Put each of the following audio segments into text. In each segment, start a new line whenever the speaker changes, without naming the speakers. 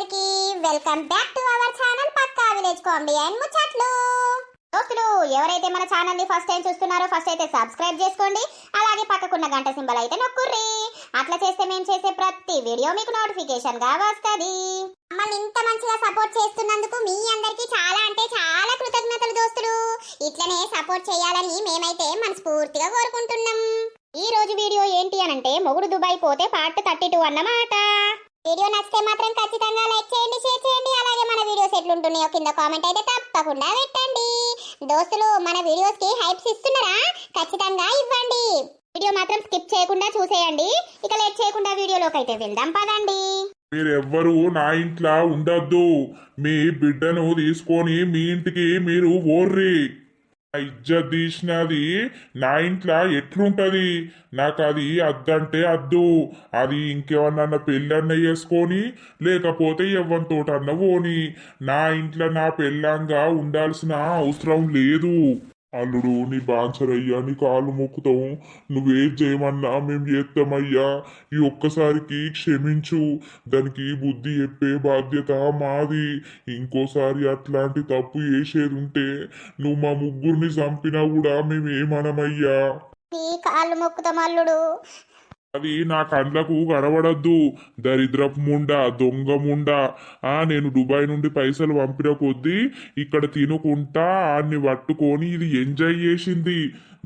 అందరికీ welcome back to our channel పక్కా village comedy and ముచ్చట్లు. దోస్తులు ఎవరైతే మన ఛానల్ ని ఫస్ట్ టైం చూస్తున్నారో ఫస్ట్ అయితే సబ్స్క్రైబ్ చేసుకోండి. అలాగే పక్కకున్న గంట సింబల్ అయితే నొక్కుర్రి. అట్లా చేస్తే మేము చేసే ప్రతి వీడియో మీకు నోటిఫికేషన్ గా వస్తది. మమ్మల్ని ఇంత మంచిగా సపోర్ట్ చేస్తున్నందుకు మీ అందరికీ చాలా అంటే చాలా కృతజ్ఞతలు దోస్తులు. ఇట్లనే సపోర్ట్ చేయాలని మేమైతే మనస్ఫూర్తిగా కోరుకుంటున్నాం. ఈ రోజు వీడియో ఏంటి అనంటే మొగుడు దుబాయ్ పోతే పార్ట్ 32 అన్నమాట. వీడియో నచ్చితే మాత్రం ఖచ్చితంగా లైక్ చేయండి, షేర్ చేయండి. అలాగే మన వీడియోస్ ఎట్లుంటున్నాయో కింద కామెంట్ అయితే తప్పకుండా పెట్టండి. దోస్తులు మన వీడియోస్ కి హైప్స్ ఇస్తున్నారా? ఖచ్చితంగా ఇవ్వండి. వీడియో మాత్రం స్కిప్ చేయకుండా చూసేయండి. ఇక లేట్ చేయకుండా వీడియోలోకి అయితే వెళ్దాం పదండి.
మీరెవ్వరూ నా ఇంట్లో ఉండొద్దు. మీ బిడ్డను తీసుకొని మీ ఇంటికి మీరు ఓర్రి. ఇజ్జత్ తీసినది నా ఇంట్లో ఎట్లుంటది? నాకు అది అద్దంటే అద్దు. అది ఇంకేమన్నా పెళ్ళన్న వేసుకొని లేకపోతే ఎవ్వరితోటన్న పోని. నా ఇంట్లో నా పెళ్ళంగా ఉండాల్సిన అవసరం లేదు. అల్లుడు నీ బాన్సరయ్యా, నీ కాళ్ళు మొక్కుతాం. నువ్వేం చేయమన్నా మేము చేస్తామయ్యా. ఈ ఒక్కసారికి క్షమించు. దానికి బుద్ధి చెప్పే బాధ్యత మాది. ఇంకోసారి అట్లాంటి తప్పు చేసేది ఉంటే నువ్వు మా ముగ్గురిని చంపినా కూడా మేమేమనమయ్యా.
నీ కాళ్ళు మొక్కుతాం అల్లుడు.
అది నా కండ్లకు కనబడద్దు. దరిద్రపు ముండా, దొంగ ముండా. నేను దుబాయ్ నుండి పైసలు పంపిన కొద్దీ ఇక్కడ తినుకుంటా ఆన్ని పట్టుకొని ఇది ఎంజాయ్ చేసింది.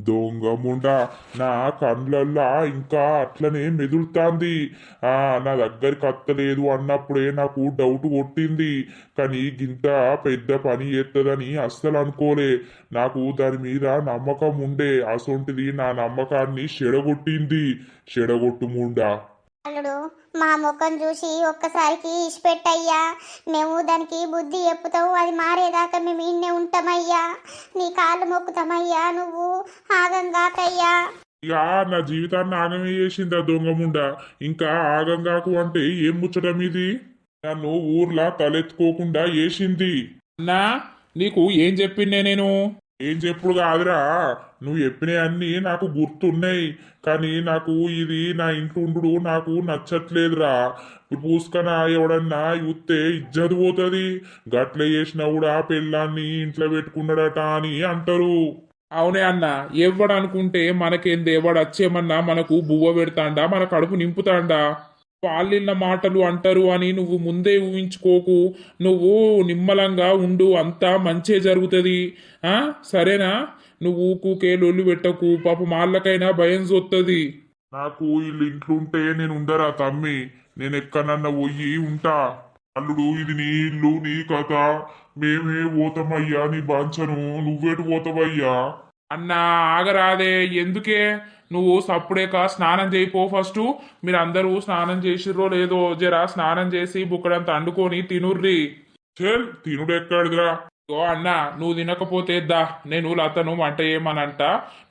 దొంగ ముండా నా కండ్లల్లా ఇంకా అట్లనే మెదులుతాంది. నా దగ్గరికి అత్తలేదు అన్నప్పుడే నాకు డౌట్ కొట్టింది. కానీ గింత పెద్ద పని చేస్తుందని అస్సలు అనుకోలే. నాకు దాని మీద నమ్మకం ఉండే. అసొంటిది నా నమ్మకాన్ని చెడగొట్టింది. చెడగొట్టు ముండా.
అల్లుడు మా ముఖం చూసి ఒక్కసారికి ఇష్టపెట్టయ్యా. మేము దానికి బుద్ధి చెప్పుతావు. అది మారేదాకా మేము ఇన్నే ఉంటామయ్యా. నీ కాళ్ళు మొక్కుతామయ్యా. నువ్వు ఆగంగాకయ్యా.
ఇక నా జీవితాన్ని ఆగమే చేసిందా దొంగముండా. ఇంకా ఆగంగాకు అంటే ఏం ముచ్చటం ఇది? నన్ను ఊర్లా తలెత్తుకోకుండా చేసింది.
అన్నా నీకు ఏం చెప్పిండే నేను?
ఏం చెప్పుడు కాదురా, నువ్వు చెప్పినవి అన్నీ నాకు గుర్తున్నాయి. కానీ నాకు ఇది నా ఇంట్లో ఉండు నాకు నచ్చట్లేదురా. పూసుకన ఎవడన్నా చూస్తే ఇజ్జత్ పోతుంది. గట్ల చేసినా కూడా పెళ్ళాన్ని ఇంట్లో పెట్టుకున్నాడట అని అంటారు.
అవునే అన్న, ఎవడనుకుంటే మనకేంది? ఎవడు వచ్చేమన్నా మనకు బువ్వ పెడతాండా, మన కడుపు నింపుతాండా? వాళ్ళిళ్ళ మాటలు అంటారు అని నువ్వు ముందే ఊహించుకోకు. నువ్వు నిమ్మలంగా ఉండు, అంతా మంచే జరుగుతుంది. సరేనా? నువ్వు ఊకుకే లొల్లు పెట్టకు. పాప మాళ్ళకైనా భయం చూస్తుంది.
నాకు వీళ్ళు ఇంట్లుంటే నేను ఉండరా తమ్మి. నేను ఎక్కడన్నా పోయి ఉంటా. అల్లుడు ఇది నీ ఇల్లు, నీ కథ. మేమే పోతామయ్యా నీ బాంచను. నువ్వేటు పోతావయ్యా?
అన్నా ఆగరాదే, ఎందుకే? నువ్వు సప్పుడేక స్నానం చేయిపో ఫస్ట్. మీరందరూ స్నానం చేసిర్రో లేదో జరా స్నానం చేసి బుక్కడంతా అండుకొని తినుర్రి.
చెల్ తినుడెక్కడిదిరా.
ఓ అన్న, నువ్వు తినకపోతే దా, నేను లతను వంట చేయమనంట.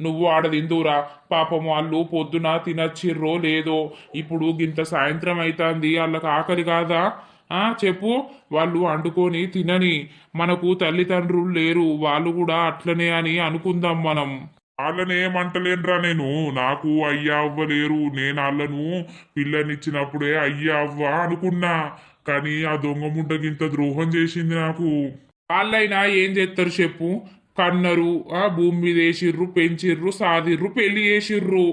నువ్వు ఆడ తిందురా. పాపం వాళ్ళు పొద్దున తినచ్చిర్రో లేదో. ఇప్పుడు గింత సాయంత్రం అవుతుంది, వాళ్ళకి ఆకలి కాదా? చెప్పు. వాళ్ళు వండుకొని తినని. మనకు తల్లిదండ్రులు లేరు, వాళ్ళు కూడా అట్లనే అని అనుకుందాం మనం.
వాళ్ళనేమంటలేనురా నేను. నాకు అయ్యా అవ్వలేరు. నేను వాళ్ళను పిల్లనిచ్చినప్పుడే అయ్యా అవ్వ అనుకున్నా. కానీ ఆ దొంగ ముడ్డకింత ద్రోహం చేసింది నాకు.
వాళ్ళైనా ఏం చేస్తారు చెప్పు? కన్నరు, భూమి మీద వేసిర్రు, పెంచిర్రు, సాదిర్రు, పెళ్లి చేసిర్రు.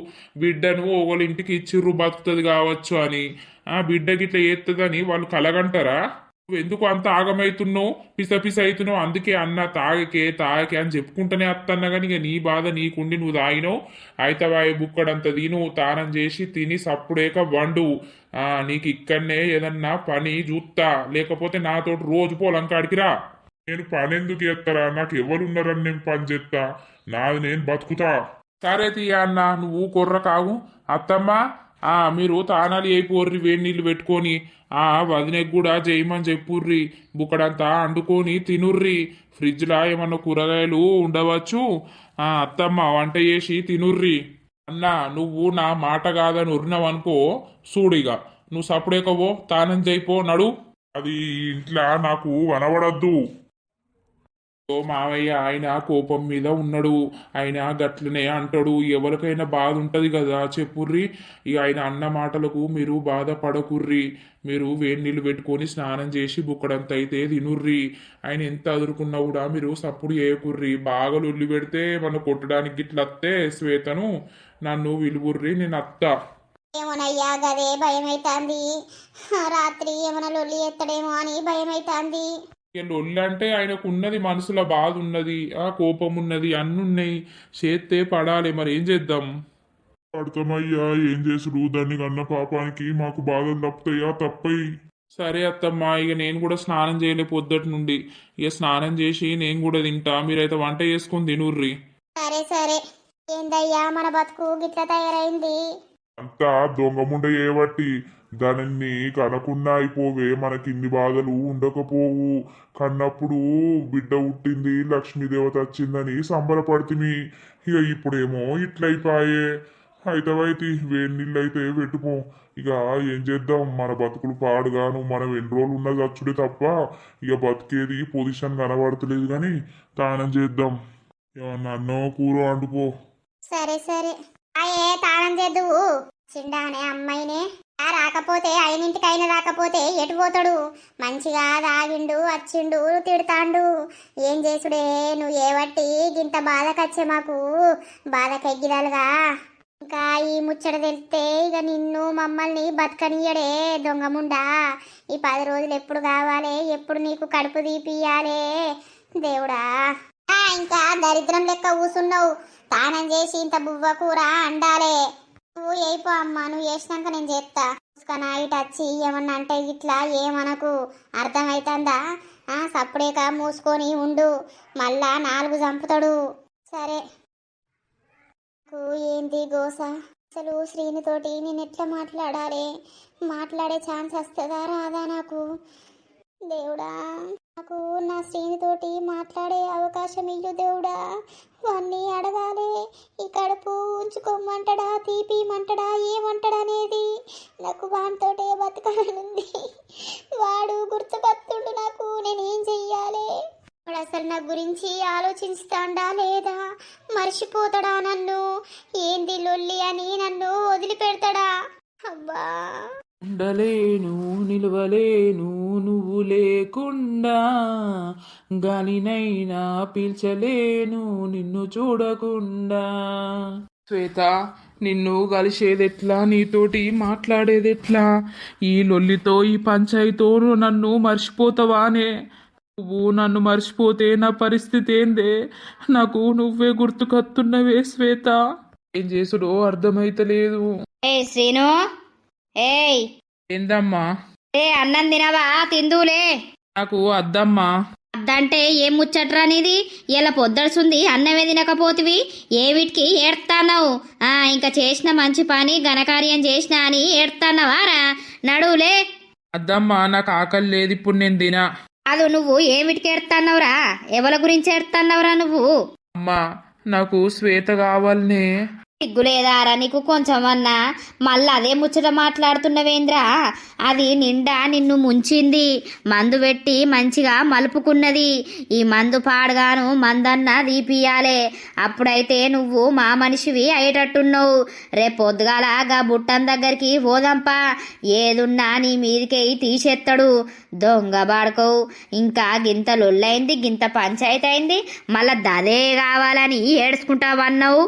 బిడ్డను ఒకళ్ళింటికి ఇచ్చిర్రు, బతుకుతుంది కావచ్చు అని. బిడ్డకి ఇట్లా చేస్తుందని వాళ్ళు కలగంటారా? నువ్వు ఎందుకు అంత ఆగమవుతున్నావు, పిస అవుతున్నావు? అందుకే అన్న తాగకే తాగకే అని చెప్పుకుంటూనే అత్తన్నా. కానీ ఇక నీ బాధ నీకుండి నువ్వు తాగినావు. అయితవాయి బుక్కడంత తిను, తానం చేసి తిని సప్పుడేక వండు. నీకు ఇక్కడనే ఏదన్నా పని చూస్తా, లేకపోతే నాతోటి రోజు పొలం కాడికి రా.
నేను పని ఎందుకు చేస్తారా? నాకు ఎవరున్నారని నేను పని చేస్తా. నాది నేను బతుకుతా.
సరే తీయ అన్న, నువ్వు కొర్ర కావు. అత్తమ్మ, మీరు తానాలు అయిపోర్రి, వేడి నీళ్ళు పెట్టుకొని. వదినకి కూడా చేయమని చెప్పుర్రి. బుక్కడంతా అండుకొని తినుర్రి. ఫ్రిడ్జ్లో ఏమన్నా కూరగాయలు ఉండవచ్చు. అత్తమ్మ వంట చేసి తినుర్రి. అన్న, నువ్వు నా మాట కాదని ఉరినావనుకో చూడిగా. నువ్వు సప్పుడేకవో తానం చేయిపో నడు.
అది ఇంట్లో నాకు కనబడద్దు.
ఓ మామయ్య ఆయన కోపం మీద ఉన్నాడు. ఆయన గట్లనే అంటాడు. ఎవరికైనా బాధ ఉంటది కదా చెప్పుర్రి. ఇక ఆయన అన్న మాటలకు మీరు బాధపడకుర్రి. మీరు వేడి నీళ్ళు పెట్టుకొని స్నానం చేసి బుక్కడంత అయితే తినుర్రి. ఆయన ఎంత అదురుకున్నా కూడా మీరు సప్పుడు చేయకుర్రి. బాగా లొల్లి పెడితే మన కొట్టడానికి గిట్ల అత్తే శ్వేతను నన్ను విలువుర్రి, నేను అత్తా.
ఏమోనయ్యా గదే భయమైతాంది. రాత్రి ఏమైనా లొల్లి ఎత్తడేమో అని భయమైతాంది.
ఇక లొల్లంటే ఆయనకు ఉన్నది, మనసులో బాధ ఉన్నది, ఆ కోపం ఉన్నది, అన్నున్నాయి. చేత్తే పడాలి, మరి ఏం చేద్దాం.
పడతామయ్యా, ఏం చేసుడు? దాన్ని కన్న పాపానికి మాకు బాధలు తప్పుతాయా? తప్పై.
సరే అత్తమ్మా, ఇక నేను కూడా స్నానం చేయలే పొద్దుటి నుండి. ఇక స్నానం చేసి నేను కూడా తింటా. మీరైతే వంట చేసుకొని తినుర్రి.
సరే సరే. ఏందయ్యా మన బతుకు గిట్ల తయారైంది.
అంతా దొంగముండ చేయబట్టి దానిని కనకుండా అయిపోవే, మనకిన్ని బాధలు ఉండకపోవు. కన్నప్పుడు బిడ్డ పుట్టింది, లక్ష్మీదేవత వచ్చిందని సంబరపడుతుంది. ఇక ఇప్పుడేమో ఇట్లయిపాయే. అయితవైతి వేడి నీళ్ళు అయితే పెట్టుకో. ఇక ఏం చేద్దాం, మన బతుకులు పాడుగాను. మనం ఎన్ని రోజులు ఉన్నది చచ్చుడే తప్ప ఇక బతికేది పొజిషన్ కనబడతలేదు. కానీ తానం చేద్దాం. ఏమన్నా అన్నో కూర వండుకో.
సరే సరే. అయ్యే తాళం చేద్దువు. చిండానే అమ్మాయినే. రాకపోతే అయినింటికైనా రాకపోతే ఎటు పోతాడు? మంచిగా తాగిండు, వచ్చిండు, తిడతాండు. ఏం చేసుడే నువ్వు ఏవట్టి గింత బాధకచ్చే మాకు. బాధకెగ్గిరాలుగా. ఇంకా ఈ ముచ్చట తెలిస్తే ఇక నిన్ను మమ్మల్ని బతకనియడే దొంగముండా. ఈ 10 రోజులు ఎప్పుడు కావాలి? ఎప్పుడు నీకు కడుపు తీపియాలే దేవుడా. ఇంకా దరిద్రం లెక్క కూసున్నావు. తానం చేసి ఇంత బువ్వ కూర అండాలే. నువ్వు అయిపో అమ్మా, నువ్వు చేసినాక నేను చేస్తా. ఇటు వచ్చి ఏమన్నా అంటే ఇట్లా ఏమనకు. అర్థమవుతుందా? సప్పుడేక మూసుకొని ఉండు. మళ్ళా 4 చంపుతాడు. సరే. ఏంది గోస? అసలు శ్రీనితోటి నేను ఎట్లా మాట్లాడాలి? మాట్లాడే ఛాన్స్ వస్తుందా రాదా నాకు? దేవుడా, నాకు నా శ్రీనితోటి మాట్లాడే అవకాశం ఇయ్యు దేవుడా. వాన్ని అడగాలి. ఈ కడుపు ఉంచుకోమంటాడా, తీపిమంటాడా, ఏమంటాడా అనేది. నాకు వానితోటే బతకాలనుంది. వాడు గుర్తుపత్తుండు నాకు. నేనేం చెయ్యాలి? వాడు అసలు నా గురించి ఆలోచిస్తాడా లేదా? మర్చిపోతాడా నన్ను? ఏంది లొల్లి అని నన్ను వదిలిపెడతాడా? అబ్బా,
ఉండలేను, నిలవలేను నువ్వు లేకుండా. గాలినైనా పీల్చలేను నిన్ను చూడకుండా. శ్వేత, నిన్ను కలిసేదెట్లా, నీతోటి మాట్లాడేదెట్లా? ఈ లొల్లితో, ఈ పంచాయితో నన్ను మర్చిపోతావానే? నువ్వు నన్ను మర్చిపోతే నా పరిస్థితి ఏందే? నాకు నువ్వే గుర్తుకొస్తున్నవే శ్వేత. ఏం చేసుడో అర్థమైతలేదు.
ఏ శ్రీను, ఏయ్
ఏందమ్మా?
అన్నం తినవా? తిందులే.
నాకు అద్దమ్మా.
అద్దంటే ఏం ముచ్చట్రా నీది? ఇలా పొద్దడుసుంది అన్నమే తినకపోతివి. ఏవిటికి ఏడ్తాన్నావు? ఇంకా చేసిన మంచి పని ఘనకార్యం చేసిన అని ఏడ్తాన్నావారా? నడువులే.
అద్దమ్మా, నాకు ఆకలి లేదు, ఇప్పుడు నేను తినా.
అది నువ్వు ఏమిటికి ఏడ్తాన్నావురా? ఎవరి గురించి ఏడ్తాన్నావురా నువ్వు?
అమ్మా, నాకు శ్వేత కావాలనే.
సిగ్గులేదారా నీకు కొంచెమన్నా? మళ్ళా అదే ముచ్చట మాట్లాడుతున్నవేంద్రా? అది నిండా నిన్ను ముంచింది. మందు పెట్టి మంచిగా మలుపుకున్నది. ఈ మందు పాడగాను మందన్నా దీపియాలే. అప్పుడైతే నువ్వు మా మనిషివి అయ్యేటట్టున్నావు. రేపు పొద్దుగాల గా బుట్టం దగ్గరికి పోదంపా. ఏదున్నా నీ మీదికే తీసేస్తాడు. దొంగ బాడుకోవు. ఇంకా గింత లొల్లైంది, గింత పంచాయతీ అయింది, మళ్ళా దదే కావాలని ఏడ్చుకుంటావన్నావు.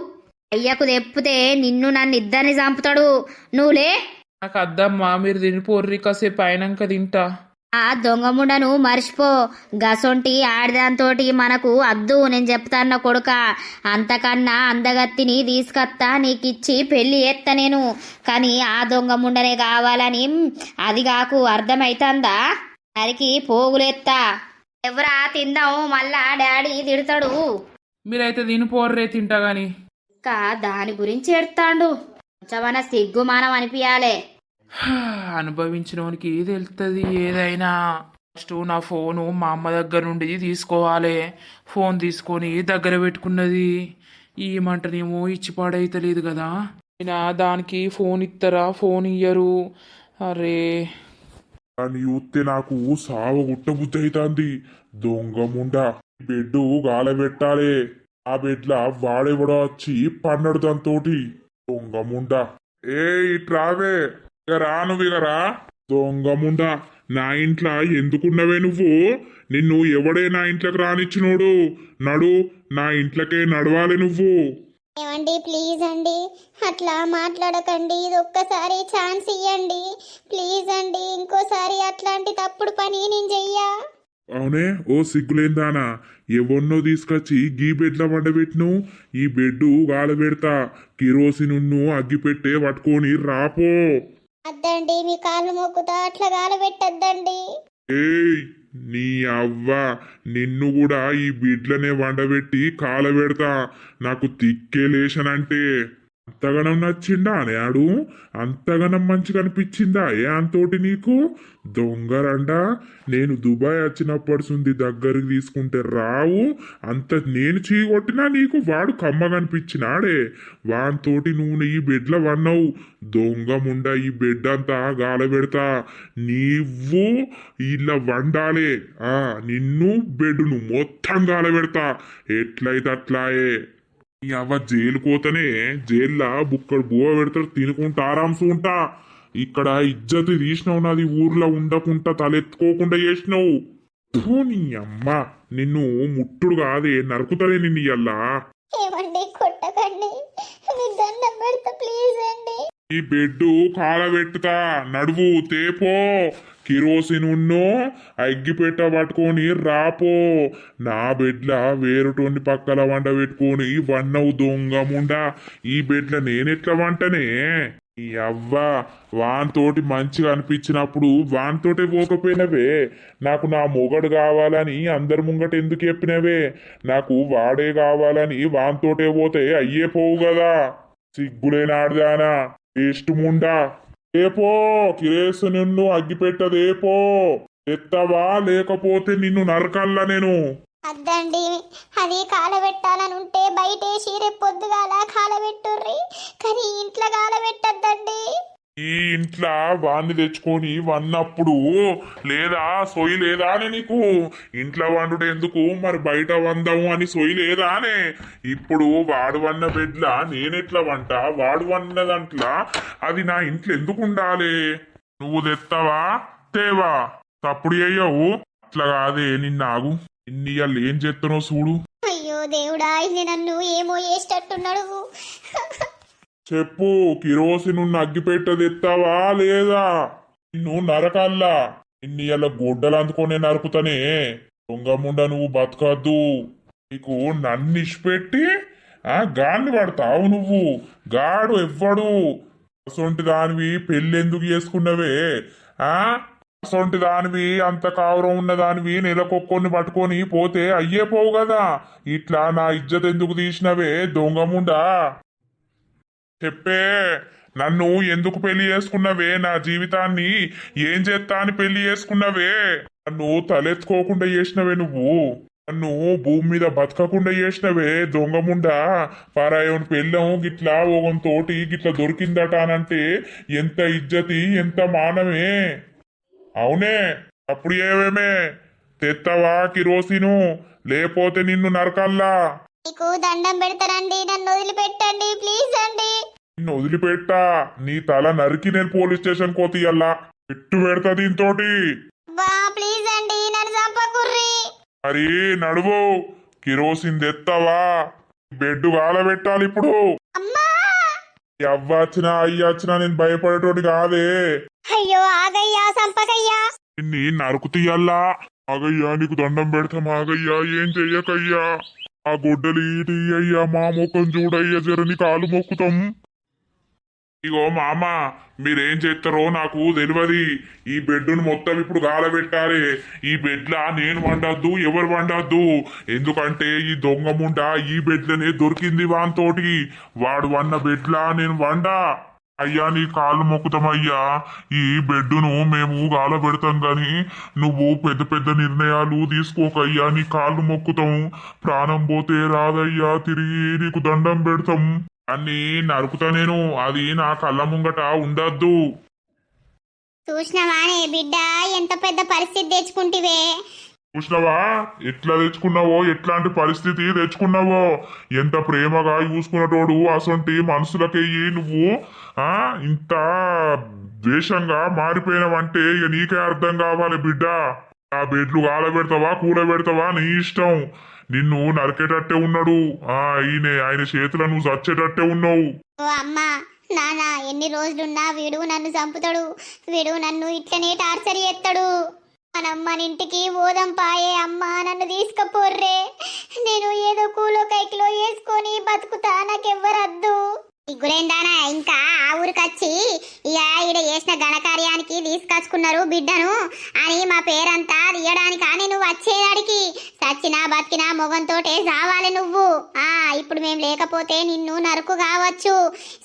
అయ్యకు తెప్పితే నిన్ను నన్ను ఇద్దరిని చంపుతాడు. నువ్వులే.
నాకు అద్దమ్మా, మీరు తినిపోర్రి, కాసేపు అయినాక తింటా.
ఆ దొంగముండను మర్చిపో. గసొంటి ఆడిదాంతోటి మనకు అద్దు. నేను చెప్తాన్న కొడుక, అంతకన్నా అందగత్తిని తీసుకొత్తా నీకిచ్చి పెళ్లి చేస్తా నేను. కానీ ఆ దొంగముండనే కావాలని అది కాకు. అర్థమైతుందా? దానికి పోగులేత్తా. ఎవరా తిందాం, మళ్ళా డాడీ తిడతాడు.
మీరైతే తినిపోర్రే, తింటా గాని.
ఇంకా దాని గురించి ఎడతాండు. కొంచెమన్నా సిగ్గుమానం అనిపించాలే.
అనుభవించినోనికి తెలుస్తుంది ఏదైనా. ఫస్ట్ నా ఫోను మా అమ్మ దగ్గర నుండి తీసుకోవాలి. ఫోన్ తీసుకొని దగ్గర పెట్టుకున్నది. ఏమంటనేమో ఇచ్చి పాడైతలేదు కదా. అయినా దానికి ఫోన్ ఇస్తారా? ఫోన్ ఇయ్యరు. అరే,
దాన్ని చూస్తే నాకు సావ గుట్ట బుద్ధి అవుతుంది. దొంగముండా. బెడ్ గాలబెట్టాలి. ఆ బెడ్ల వాడెవడో వచ్చి పన్నడు దాంతోటి. దొంగముండా ఏ ఇట్రావే, ఇక రా నువ్వు ఇక రా. దొంగముండా నా ఇంట్లో ఎందుకున్నవే నువ్వు? నిన్ను ఎవడే నా ఇంట్లోకి రానిచ్చినోడు? నడు, నా ఇంట్లోకే నడవాలి నువ్వు.
ఏమండి ప్లీజ్ అండి, అట్లా మాట్లాడకండి. ఇది ఒక్కసారి ఛాన్స్ ఇవ్వండి ప్లీజ్ అండి. ఇంకోసారి అట్లాంటి తప్పుడు పని నేను చెయ్యా.
అవునే ఓ సిగ్గులేందానా, ఎవన్నో తీసుకొచ్చి గీ బెడ్ల వండబెట్టును. ఈ బెడ్డు గాలబెడతా, కిరోసినున్ను అగ్గిపెట్టే పట్టుకొని రాపో.
అద్దండి, మీ కాళ్ళు మొక్కుతా, అట్లా గాలబెట్టద్దండి.
ఏయ్ నీ అవ్వ, నిన్ను కూడా ఈ బిడ్లనే వండబెట్టి కాలబెడతా. నాకు తిక్కే లేషనంటే అంతగనం నచ్చిందా అని ఆడు? అంతగనం మంచిగా అనిపించిందా ఏ అంతోటి నీకు? దొంగరండా, నేను దుబాయ్ వచ్చినప్పటి దగ్గరికి తీసుకుంటే రావు. అంత నేను చీకొట్టినా నీకు వాడు కమ్మగనిపించినాడే. వానితోటి నువ్వు ఈ బెడ్ల వన్నావు. దొంగముండా, ఈ బెడ్ అంతా గాలబెడతా. నీవు ఇలా వండాలే. నిన్ను బెడ్ను మొత్తం గాలబెడతా. ఎట్లయితే అట్లాయే. నీ అవ్వ జైలు పోతేనే జైల్లో బుక్కడు బువ్వ పెడతాడు, తినుకుంటా ఆరాంసు ఉంటా. ఇక్కడ ఇజ్జత్ తీసినావు, నాది ఊర్లో ఉండకుండా తలెత్తుకోకుండా చేసినావు. థూ, నీ అమ్మ, నిన్ను ముట్టుడు కాదే నరుకుతలే నిన్ను ఇయ్యల్లా.
ఏమండి కొట్టకండి, మీకు దండం పెడతా ప్లీజ్ అండి.
ఈ బెడ్డు కాలబెట్టుతా, నడువు తేపో. కిరోసినున్ను అగ్గిపెట్ట పట్టుకొని రాపో. నా బెడ్ల వేరుటోని పక్కల వండ పెట్టుకొని వన్నవు దొంగముండా. ఈ బెడ్ల నేనెట్లా వంటనే? ఈ అవ్వ, వానితోటి మంచిగా అనిపించినప్పుడు వానితోటే పోకపోయినవే. నాకు నా మొగడు కావాలని అందరి ముంగట ఎందుకు చెప్పినవే? నాకు వాడే కావాలని వానితోటే పోతే అయ్యే పోవు కదా. సిగ్గులేనాడదానా, వేస్ట్ ముండా. ఏపో, కిరేసు నిన్ను అగ్గిపెట్టదేపో. ఎత్తవా లేకపోతే నిన్ను నరకల్లా నేను.
అద్దండి, అది కాలబెట్టాలని ఉంటే బయటేసి రేపు పొద్దుగాల కాలబెట్టుర్రి, కానీ ఇంట్లో కాలబెట్టద్దండి.
ఈ ఇంట్లో వాన్ని తెచ్చుకొని వన్నప్పుడు లేదా సొయ్యి లేదా అని నీకు? ఇంట్లో వండుడు ఎందుకు మరి, బయట వందాము అని సొయ్యి లేదా అనే? ఇప్పుడు వాడు వన్న బెడ్ల నేనెట్లా వంట? వాడు వన్నదంట్లా అది నా ఇంట్లో ఎందుకు ఉండాలి? నువ్వు తెస్తావా తేవా? తప్పుడు అయ్యావు. అట్లా కాదే, నిన్నాగు. ఇన్ని ఇవాళ ఏం చేస్తానో చూడు.
అయ్యో దేవుడా, ఇది నన్ను ఏమో చేసేటట్టున్నాడు.
చెప్పు, కిరోసిను అగ్గిపెట్టది ఎత్తావా లేదా? నిన్ను నరకల్లా. ఇన్ని ఇలా గొడ్డలు అందుకొనే నరుకుతానే. దొంగముండ, నువ్వు బతకద్దు. నీకు నన్ను ఇష్పెట్టి గాన్ని పడతావు నువ్వు. గాడు ఎవ్వడు? అసొంటి దానివి పెళ్ళెందుకు చేసుకున్నవే? అసొంటి దానివి, అంత కావరం ఉన్న దానివి నెలకొక్కొని పట్టుకొని పోతే అయ్యే పోవు కదా. ఇట్లా నా ఇజ్జత్ ఎందుకు తీసినవే దొంగముండా? చెప్పే, నన్ను ఎందుకు పెళ్లి చేసుకున్నవే? నా జీవితాన్ని ఏం చేస్తా అని పెళ్లి చేసుకున్నవే? నన్ను తలెత్తుకోకుండా చేసినవే నువ్వు. నన్ను భూమి మీద బతకకుండా చేసినవే దొంగముండా. పారాయోని పెళ్ళం గిట్లా ఓగంతోటి గిట్లా దొరికిందట అనంటే ఎంత ఇజ్జతి, ఎంత మానమే. అవునే, అప్పుడు ఏమేమే తెత్తవా కిరోసిను, లేకపోతే నిన్ను నరకల్లా.
మీకు దండం పెడతానండి, నన్ను వదిలిపెట్టండి ప్లీజ్ అండి.
నిన్ను వదిలిపెట్టా, నీ తల నరికి నేను పోలీస్ స్టేషన్ కోతియల్లా. పెట్టు పెడతా దీంతోటి.
బా ప్లీజ్ అండి, నన్ను చంపకుర్రి.
మరి నడువు, కిరోసిన్ తెత్తవా? బెడ్ కాలబెట్టాలి ఇప్పుడు.
అమ్మా,
అవ్వ వచ్చినా అయ్య వచ్చినా నేను భయపడేటోటి కాదే.
అయ్యో ఆగయ్యా, సంపకయ్యా.
నిన్ని నరుకు తీయల్లా. ఆగయ్యా, నీకు దండం పెడతాం ఆగయ్యా, ఏం చెయ్యకయ్యా. ఆ గొడ్డలి ఈటి అయ్యా, మా ముఖం చూడయ్యా, జరని కాలు మొక్కుతాం. ఇగో మామ, మీరేం చేస్తారో నాకు తెలియదు. ఈ బెడ్డును మొత్తం ఇప్పుడు గాలబెట్టాలి. ఈ బెడ్లా నేను వండద్దు, ఎవరు వండద్దు. ఎందుకంటే ఈ దొంగముండ ఈ బెడ్లనే దొరికింది వానితోటి. వాడు వన్న బెడ్లా నేను వండా. అయ్యా, నీ కాళ్ళు మొక్కుతామయ్యా. ఈ బెడ్డును మేము గాలబెడతాం గాని నువ్వు పెద్ద పెద్ద నిర్ణయాలు తీసుకోకయ్యా. నీ కాళ్ళు మొక్కుతాం. ప్రాణం పోతే రాదయ్యా, తిరిగి నీకు దండం పెడతాం. అన్ని నరుకుతా నేను, అది నా కళ్ళ ముంగట ఉండద్దు.
చూసినవానే బిడ్డ, ఎంత పెద్ద పరిస్థితి తెచ్చుకుంటివే.
చూసినావా ఎట్లా తెచ్చుకున్నావో, ఎట్లాంటి పరిస్థితి తెచ్చుకున్నావో, ఎంత ప్రేమగా చూసుకున్నటోడు అసొంటి మనుషులకెయ్యి నువ్వు ఇంత ద్వేషంగా మారిపోయినావంటే ఇక నీకే అర్థం కావాలి బిడ్డ. ఆ బెడ్లు కాలబెడతావా కూలబెడతావా నీ ఇష్టం. నిన్ను నరికేటట్టే ఉన్నాడు. ఆయన చేతుల నువ్వు చచ్చేటట్టే ఉన్నావు.
ఓ అమ్మా నానా, ఎన్ని రోజులున్నా వీడు నన్ను చంపుతాడు, వీడు నన్ను ఇట్లనే టార్చర్ చేస్తాడు. మనమ్మనింటికి ఓదం పాయే అమ్మ, నన్ను తీసుకపోర్రే. నేను ఏదో కూలో కైకిలో వేసుకొని బతుకుతా, నాకెవ్వరద్దు. గురేందానా ఇంకా ఆ ఊరికొచ్చి ఇక ఈడ చేసిన ఘనకార్యానికి తీసుకొచ్చుకున్నారు బిడ్డను అని మా పేరంతా తీయడానికా నేను వచ్చేదాడికి? చచ్చినా బతికినా మొగంతోటే చావాలి నువ్వు. ఇప్పుడు మేము లేకపోతే నిన్ను నరుకు కావచ్చు,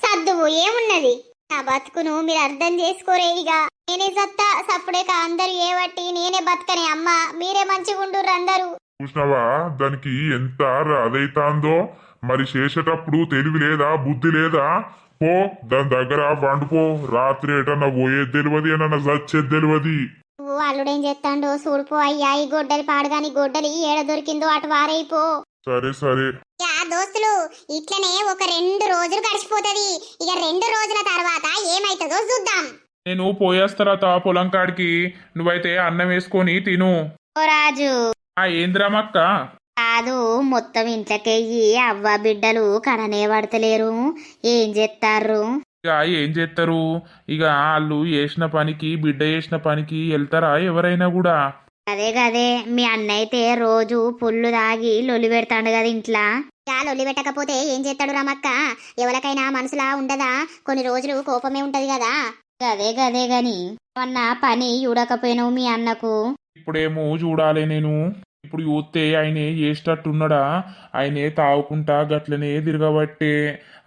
సర్దువు ఏమున్నది. నా బతుకును మీరు అర్థం చేసుకోరే. ఇక నేనే సత్తా సప్పుడేక అందరు ఏవట్టి నేనే బతకనే అమ్మ, మీరే మంచిగుండుర్రు అందరూ.
చూసినావా దానికి ఎంత అదైతాందో. మరి చేసేటప్పుడు తెలివి లేదా, బుద్ధి లేదా? పో దాని దగ్గర వండుకో. రాత్రి ఎటన్నా పోయేది తెలియదు, ఏమన్నా చచ్చేది తెలియదు.
నువ్వు అల్లుడేం చేస్తాడో చూడిపో అయ్యా. ఈ గొడ్డలి పాడుగాని గొడ్డలి ఏడ దొరికిందో అటు వారైపో.
సరే సరే
దోస్తులు, ఇట్లనే ఒక 2 రోజులు గడిచిపోతది. ఇక 2 రోజుల తర్వాత ఏమైతుందో చూద్దాం.
నేను పోయేస్తారత పొలం కాడికి, నువ్వైతే అన్నం వేసుకొని తిను.
ఓ రాజు,
ఏంద్రామక్క?
కాదు, మొత్తం ఇంట్లోకెయ్యి అవ్వ బిడ్డలు కననే పడతలేరు, ఏం చేస్తారు?
ఇక ఏం చేస్తారు? ఇక వాళ్ళు చేసిన పనికి, బిడ్డ చేసిన పనికి వెళ్తారా ఎవరైనా కూడా?
గదే మీ అన్న అయితే రోజు పుల్లు దాగి లొల్లి పెడతాడు కదా ఇంట్లో. లొల్లి పెట్టకపోతే ఏం చేస్తాడు రమక్క? ఎవరికైనా మనసులా ఉండదా? కొన్ని రోజులు కోపమే ఉంటది కదా. గదే గాని అన్న పని చూడకపోయినావు మీ అన్నకు.
ఇప్పుడేమో చూడాలి నేను. ఇప్పుడు చూస్తే ఆయనే చేసేటట్టున్నాడా? ఆయనే తాగుకుంటా గట్లనే తిరగబట్టే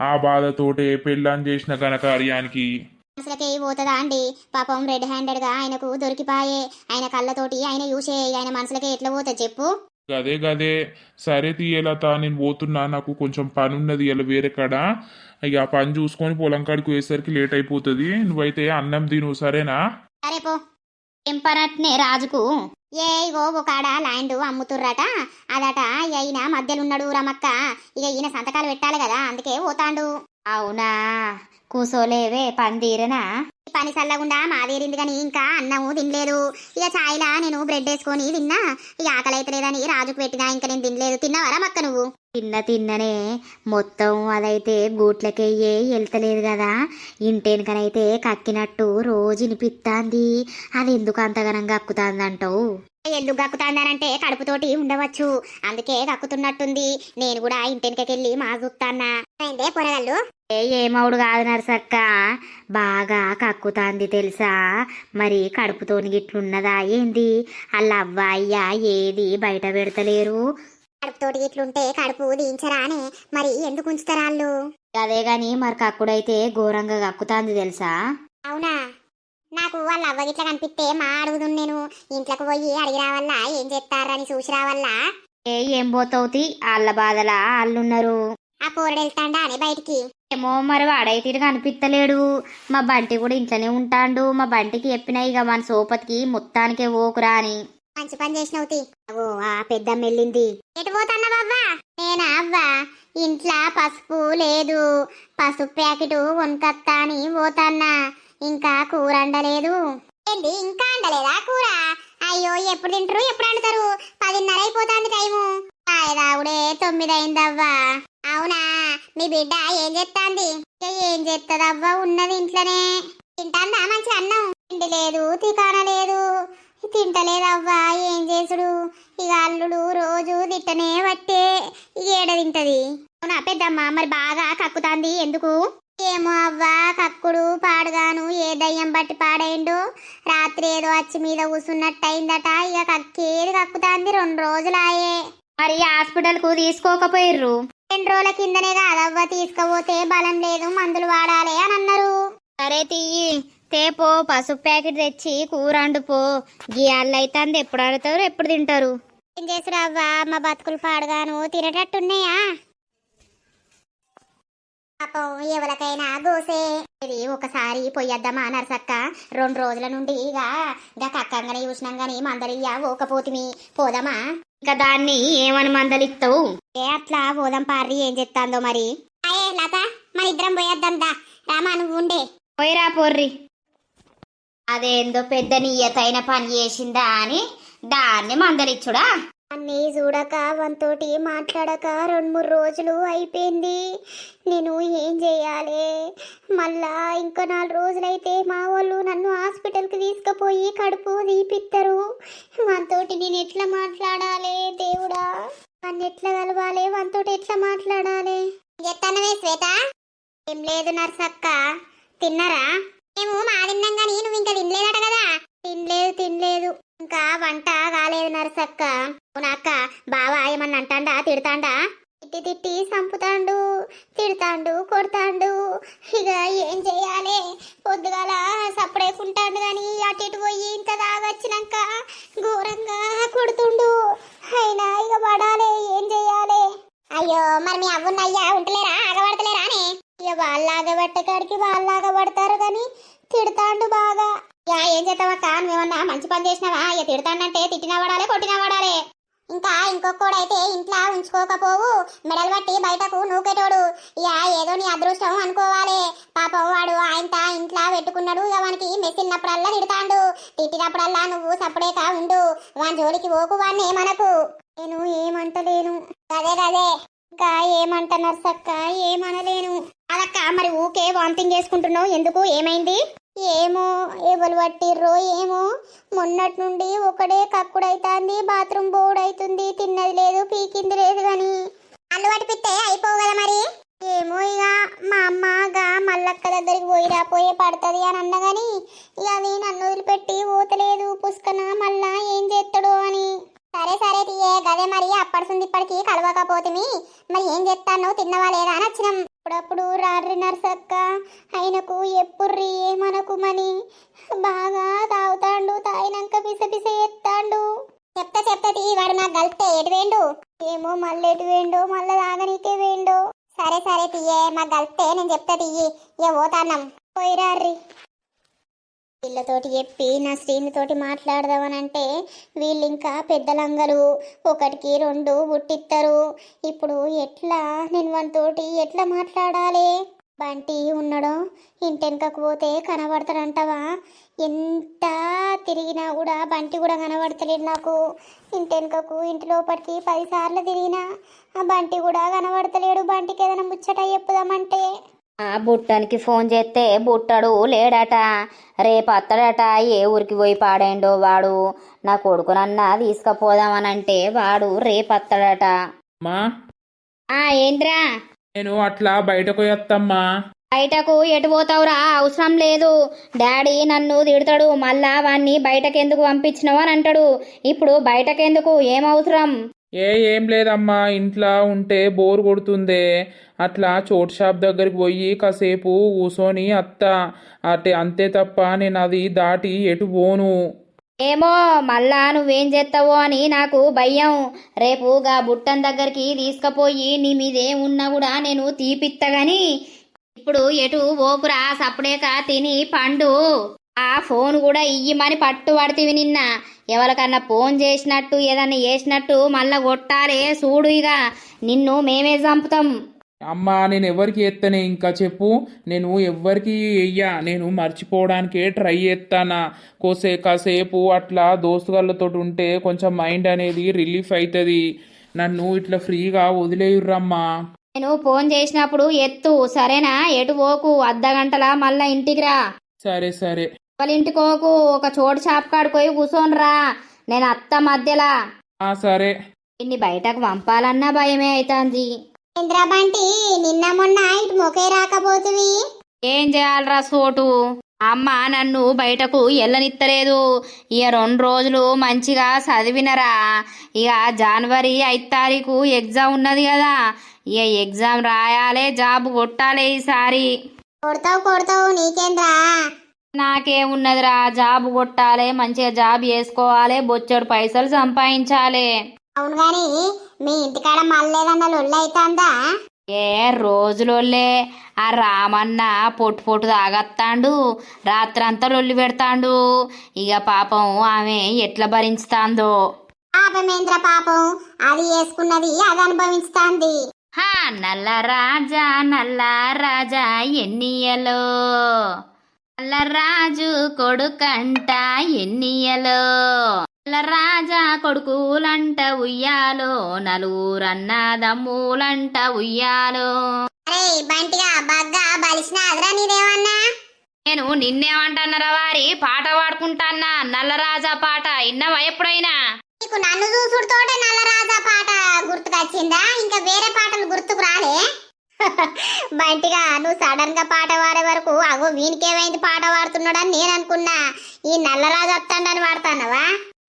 ఆ బాధతోటే పెళ్ళాన్ని చేసిన ఘనకార్యానికి
మనసులకే పోతుందా అండి? పాపం రెడ్ హ్యాండెడ్ గా ఆయనకు దొరికిపాయే. ఆయన కళ్ళతోటి ఆయన యూసే ఆయన మనసులకే ఎట్లా పోతుంది చెప్పు?
గదే సరే తీయలత, నేను పోతున్నా, నాకు కొంచెం పని ఉన్నది ఇలా వేరే కాడ. ఇక ఆ పని చూసుకొని పొలం కాడికి పోయేసరికి లేట్ అయిపోతుంది. నువ్వైతే అన్నం తిను, సరేనా?
సరే పో. ఏం పనట్నే రాజుకు? ఇగో ఒక ల్యాండ్ అమ్ముతుర్రట, అదట ఈయన మధ్యలున్నాడు రమక్క. ఇక ఈయన సంతకాలు పెట్టాలి కదా, అందుకే పోతాండు. అవునా, కూసోలేవే పని తీరేనా? పని చల్లగుండా మాదేరింది కానీ ఇంకా అన్నము తినలేదు. ఇక ఛాయ్లా నేను బ్రెడ్ వేసుకొని తిన్నా. ఇక ఆకలి అయితే లేదని రాజుకు పెట్టినా, ఇంకా నేను తినలేదు. తిన్నావరా మక్క నువ్వు? తిన్ననే మొత్తం అదైతే గూట్లకెయ్యే వెళ్తలేదు కదా, ఇంటెనకనైతే కక్కినట్టు రోజు వినిపిస్తాంది. అది ఎందుకు అంతగనం కక్కుతాందంటావు? ఎందుకు కక్కుతాందనంటే కడుపుతోటి ఉండవచ్చు, అందుకే కక్కుతున్నట్టుంది. నేను కూడా ఇంటెనకెళ్ళి మా చూస్తానా. ఏంటే పొరగళ్ళు? ఏమవుడు కాదు నరసక్క, బాగా కక్కుతాంది తెలుసా. మరి కడుపుతోని గిట్లున్నదా ఏంది? అల్ల అవ్వాయ్యా ఏది బయట పెడతలేరు. కడుపుతోటి ఇట్లుంటే కడుపు దించరానే, మరి ఎందుకు ఉంచుతారా వాళ్ళు? అదే గాని మరి కక్కుడైతే ఘోరంగా కక్కుతాంది తెలుసా. అవునా, నాకు వాళ్ళ అవ్వ గిట్ల కనిపిస్తే మా అడుగుదు. నేను ఇంట్లోకి పోయి అడిగి రావాలా, ఏం చేస్తారని చూసి రావాలా? ఏం పోతావుతి, వాళ్ళ బాధలా వాళ్ళున్నారు. ఆ పోరడు వెళ్తాండా అని బయటికి? ఏమో మరి, వాడైతే కనిపిస్తలేడు. మా బంటి కూడా ఇంట్లోనే ఉంటాడు. మా బంటికి చెప్పినా ఇక మన సోపతికి మొత్తానికే ఓకురా అని. మంచి పని చేసినవుతి. ఓ ఆ పెద్దమ్మ వెళ్ళింది. ఎటు పోతాన్నావవ్వా? నేనా అవ్వా, ఇంట్లో పసుపు లేదు, పసుపు ప్యాకెట్ కొనుకత్తా అని పోతాన్నా. ఇంకా కూర అండలేదు. ఏంటి ఇంకా అండలేదా కూర? అయ్యో, ఎప్పుడు తింటారు ఎప్పుడు అండుతారు? 10:30 అయిపోతుంది టైము. రావుడే 9 అయిందవ్వా. అవునా, మీ బిడ్డ ఏం చేస్తాంది? ఏం చేస్తుందవ్వా, ఉన్నది ఇంట్లోనే. తింటాందా మంచి అన్నం? తిండి లేదు, తికాన లేదు, తింటలేదవ్వా. ఏం చేసుడు? ఇక అల్లుడు రోజు తిట్టనే పట్టే ఏడ తింటది. అవునా పెద్దమ్మ, మరి బాగా కక్కుతాంది ఎందుకు? ఏమో అవ్వా, కక్కుడు పాడుగాను ఏ దయ్యం బట్టి పాడైండు. రాత్రి ఏదో వచ్చి మీద కూసున్నట్టు అయిందట. ఇక కక్కేది కక్కుతాంది. 2 రోజులాయే. మరి హాస్పిటల్ కు తీసుకోకపోయిర్రు? 2 రోజుల కిందనే కాదవ్వ, తీసుకపోతే బలం లేదు, మందులు వాడాలి అని అన్నారు. సరే తీయి, తేపో పసుపు ప్యాకెట్ తెచ్చి కూర వండుపో. గీయాళ్ళైతే ఎప్పుడు ఆడతారు ఎప్పుడు తింటారు? ఏం చేసుడు అవ్వా, మా బతుకులు పాడుగాను తినేటట్టున్నాయా? పాపం ఎవరికైనా గోసే. ఇది ఒకసారి పొయ్యొద్దామా నర్సక్క? 2 రోజుల నుండి ఇక కక్కంగానే చూసినాం గాని మందలియ్యా ఓకపోతిమి. పోదామా? ఇంకా దాన్ని ఏమని మందలిస్తావు? అట్లా పోదాం పార్రి. ఏం చెప్తాందో మరి. అయ్యే లత, మన ఇద్దరం పోయేద్దాం దా. రామా నువ్వు ఉండే. పోయిరా పోర్రి. అదేందో పెద్ద నియతైన పని చేసిందా అని దాన్ని మందలిచ్చుడా? అన్నీ చూడక వంతోటి మాట్లాడక 2-3 రోజులు అయిపోయింది. నేను ఏం చేయాలి? మళ్ళా ఇంకా 4 రోజులైతే మా వాళ్ళు నన్ను హాస్పిటల్కి తీసుకుపోయి కడుపు తీపిస్తారు. వంతోటి నేను ఎట్లా మాట్లాడాలి దేవుడా? నన్ను ఎట్లా కలవాలి? వంతోటి ఎట్లా మాట్లాడాలి? ఎత్తనవే శ్వేత. ఏం లేదు నర్సక్క. తిన్నారా? మేము మా తిన్నాం కానీ నువ్వు ఇంకా తినలేదట కదా? తినలేదు. ఇంకా వంట కాలేదు నర్సక్క. అవునక్క, బావా ఏమన్నా అంటాండా? తిడతాండా? తిట్టి సంపుతాండు, తిడతాండు, కొడతాండు. ఇక ఏం చెయ్యాలి? పొద్దుగాల సప్పుడేకుంటాండు కానీ అటు ఇటు పోయి ఇంత దాగొచ్చినాక ఘోరంగా కొడుతుండు. అయినా ఇక పడాలి. ఏం చెయ్యాలి? అయ్యో, మరి మీ అవ్వున్నయ్యా ఉంటలేరా? ఆగబడతలేరా అని? ఇక వాళ్ళు ఆగబట్టకాడికి వాళ్ళు ఆగబడతారు కానీ తిడతాండు బాగా. ఏం చేస్తావక్క? నువ్వేమన్నా మంచి పని చేసినావా? ఇక తిడతాండంటే తిట్టినా పడాలి, కొట్టినా పడాలి. ఇంకా ఇంకొకడైతే ఇంట్లో ఉంచుకోకపోవు, మెడలు బట్టి బయటకు నూకేటోడు. ఇక ఏదో నీ అదృష్టం అనుకోవాలి. పాపం వాడు ఆయనత ఇంట్లో పెట్టుకున్నాడు. ఇక వానికి మెసిలినప్పుడల్లా తిడతాండు. తిట్టినప్పుడల్లా నువ్వు సప్పుడేక ఉండు. వాని జోలికి పోకు, వాడిని మనకు. నేను ఏమంటలేను. గదే ఇంకా ఏమంట నర్సక్క? ఏమనలేను. అదక్క, మరి ఊకే వామిటింగ్ చేసుకుంటున్నావు ఎందుకు? ఏమైంది? ఏమో, ఎవరు పట్టిర్రో ఏమో. మొన్నటి నుండి ఒకడే కక్కుడైతాంది, బాత్రూమ్ బోర్డైతుంది. తిన్నది లేదు, పీకింది లేదు గాని అల్లు పట్టిపిస్తే అయిపోవు కదా మరి. ఏమో ఇక మా అమ్మగా మల్లక్క దగ్గరికి పోయే పడుతుంది అని అన్నగాని ఇక అది నన్ను వదిలిపెట్టి పోతలేదు. పుష్కన మళ్ళా ఏం చేస్తాడో అని. సరే తీయే గదే మరి. అప్పడుసుంది ఇప్పటికి కలవకపోతిమి. మరి ఏం చేస్తానో తిన్నవా లేదా అని వచ్చినాం. అప్పుడప్పుడు రారి నర్సక్క. ఆయనకు ఎప్పుర్రి ఏమనకు మని బాగా తాగుతాండు. తాగినాక పిస ఎత్తాండు. చెప్తా తీ. వాడు నాకు గల్తే ఎటు వేండు ఏమో. మళ్ళీ ఎటు వేండో, మళ్ళీ తాగనీకే వేండో. సరే తీయే, మాకు గల్తే నేను చెప్తా తీయి. ఇక పోతాన్నాం. పోయిరార్రి. వీళ్ళతోటి చెప్పి నా శ్రీనితోటి మాట్లాడదామనంటే వీళ్ళు ఇంకా పెద్దలంగలు. 1కి 2 బుట్టిస్తారు. ఇప్పుడు ఎట్లా నేను వానితోటి ఎట్లా మాట్లాడాలి? బంటి ఉన్నాడో ఇంటెనకకు పోతే కనబడతాడంటవా? ఎంత తిరిగినా కూడా బంటి కూడా కనబడతలేడు నాకు. ఇంటెనకకు ఇంటి లోపలికి 10 సార్లు తిరిగినా ఆ బంటి కూడా కనబడతలేడు. బంటికి ఏదైనా ముచ్చట చెప్పుదామంటే
ఆ బుట్టానికి ఫోన్ చేస్తే బుట్టడు లేడట. రేపు అత్తడట. ఏ ఊరికి పోయి పాడైండో వాడు. నా కొడుకునన్నా తీసుకుపోదామనంటే వాడు రేపు అత్తడట.
అమ్మా,
ఏంద్రా?
నేను అట్లా బయటకు వత్తమ్మా.
బయటకు ఎటు పోతావురా? అవసరం లేదు. డాడీ నన్ను తిడతాడు. మళ్ళా వాణ్ణి బయటకెందుకు పంపించినావు అని అంటాడు. ఇప్పుడు బయటకెందుకు? ఏం అవసరం?
ఏం లేదమ్మా, ఇంట్లో ఉంటే బోర్ కొడుతుందే. అట్లా చోటు షాప్ దగ్గరికి పోయి కాసేపు కూసోని అంతే తప్ప నేను అది దాటి ఎటు పోను.
ఏమో, మళ్ళా నువ్వేం చేస్తావో అని నాకు భయం. రేపు గా బుట్టన్ దగ్గరికి తీసుకుపోయి నీ మీదేం ఉన్నా కూడా నేను తీపిత్తగాని ఇప్పుడు ఎటు ఓపురా. సప్పుడేక తిని పండు. ఆ ఫోన్ కూడా ఇయ్యమని పట్టుబడితివి నిన్న. ఎవరికన్నా ఫోన్ చేసినట్టు ఏదన్నా చేసినట్టు మళ్ళా కొట్టాలే చూడు. ఇక నిన్ను మేమే చంపుతాం.
అమ్మా, నేను ఎవరికి ఎత్తనే ఇంకా చెప్పు. నేను ఎవ్వరికి వెయ్యా. నేను మర్చిపోవడానికే ట్రై చేస్తానా. కాసేపు అట్లా దోస్తుగాళ్ళతో ఉంటే కొంచెం మైండ్ అనేది రిలీఫ్ అవుతుంది. నన్ను ఇట్లా ఫ్రీగా వదిలేయుర్రమ్మా.
నేను ఫోన్ చేసినప్పుడు ఎత్తు, సరేనా? ఎటు పోకు. అర్ధగంటలా మళ్ళా ఇంటికి రా.
సరే.
వాళ్ళ ఇంటికోకు. ఒక చోటు షాప్ కాడికి పోయి కూర్చోనరా. నేను అత్త మధ్యలా.
సరే.
ఇన్ని బయటకు పంపాలన్నా భయమే అవుతుంది.
ఇంద్రాబంటి నిన్న మొన్న ఇటు మొకే రాకపోతువి.
ఏం చేయాలరా సోటు? అమ్మ నన్ను బయటకు ఎల్లనిత్తలేదు. ఇక 2 రోజులు మంచిగా చదివినరా. ఇక జనవరి 5 తారీఖు ఎగ్జామ్ ఉన్నది కదా. ఇక ఎగ్జామ్ రాయాలి, జాబ్ కొట్టాలి ఈసారి.
కొడతావు నీకేంద్రా?
నాకేమున్నదిరా, జాబ్ కొట్టాలి, మంచిగా జాబ్ చేసుకోవాలి, బొచ్చడు పైసలు సంపాదించాలి.
అవును గాని మీ ఇంటికాడ మళ్ళేదన్నా లొల్లి అవుతుందా?
ఏ రోజులోళ్ళే ఆ రామన్న పొట్టు పొట్టు తాగత్తాండు, రాత్రంతా లొల్లి పెడతాండు. ఇక పాపం ఆమె ఎట్లా భరించుతాందో.
పాపమేంద్ర పాపం, అది వేసుకున్నది అది అనుభవిస్తాంది.
హా నల్ల రాజా ఎన్నియలో, నల్ల రాజు కొడుకంట ఎన్నియలో, నల్ల రాజా కొడుకులంట ఉయ్యాలో, నలుగురన్నదమ్ములంట ఉయ్యాలో.
అరే బంటిగా బగ్గా బలిసినాదిరా నీదేమన్నా?
నేను నిన్నేమంటున్నారా వారి పాట పాడుకుంటాన్నా, నల్లరాజా పాట ఇన్నవా ఎప్పుడైనా?
నీకు నన్ను చూసుడుతోటే నల్లరాజా పాట గుర్తుకొచ్చిందా? ఇంకా వేరే పాటలు గుర్తుకు రాలే? బంటిగా నువ్వు సడన్ గా పాట పాడే వరకు అగో వీనికేమైంది పాట పాడుతున్నాడని నేను అనుకున్నా. ఈ నల్లరాజు వస్తాడని పాడుతున్నావా?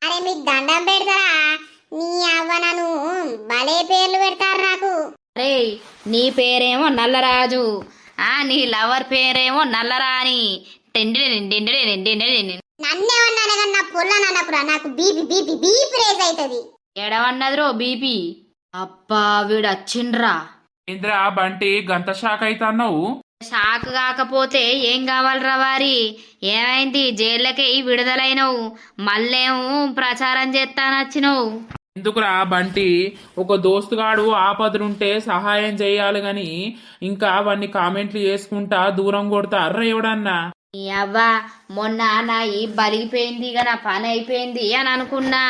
అరే మీకు దండం పెడతారా? నీ అవ్వ నన్ను భలే పేర్లు పెడతారు నాకు.
అరే నీ పేరేమో నల్లరాజు, నీ లవర్ పేరేమో నల్లరాణి.
నన్నేమన్నాను కానీ నా పొల్లనన్నకురా, నాకు బీపీ బీపీ బీపీ రేజ్ అవుతుంది.
ఎడవన్నదిరో బీపీ. అబ్బా వీడు వచ్చిండ్రా.
ఇంద్రా బంటి గంత షాక్ అయితన్నావు?
షాక్ కాకపోతే ఏం కావాలరా వారి? ఏమైంది? జైళ్ళకి విడుదలైనవు, మళ్ళేమో ప్రచారం చేస్తానచ్చినవు.
ఎందుకురా బంటి, ఒక దోస్తుగాడు ఆపదలుంటే సహాయం చేయాలి గాని ఇంకా అవన్నీ కామెంట్లు చేసుకుంటా దూరం కొడతా అర్ర ఎవడన్నా.
నీ అవ్వ మొన్న నా ఈ బలిగిపోయింది ఇక నా పని అయిపోయింది అని అనుకున్నా.